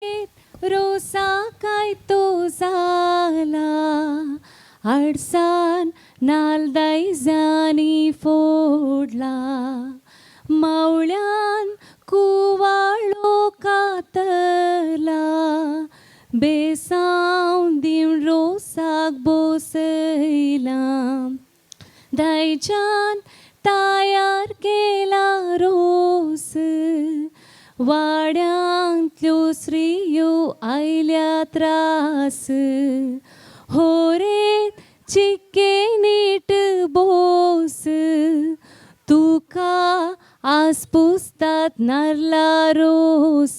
रोसा काय तो जाला अडसान नालदाई जानी फोडला मावळ्यान कुवाळो कातला बेसांव दिवन रोसाक बसयला दायच्यान तयार केला रोस वाड्यांतल्यो स्त्रियो आयल्या त्रास होरेत चिक्के नीट बोस तुका आस पुसतात नाल्ला रोस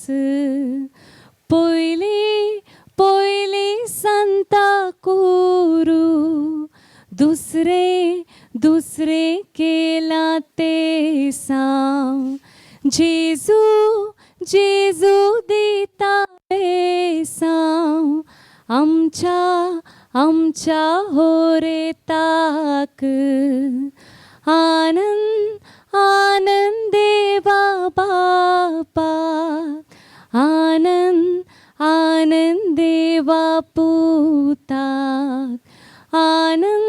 पयली पयली संता कोरू दुसरे दुसरे केला ते सांव जेजू जेजू दिता सांव आमच्या होरेताक आनंद आनंद देवा बापा आनंद आनंद देवा पुताक आनंद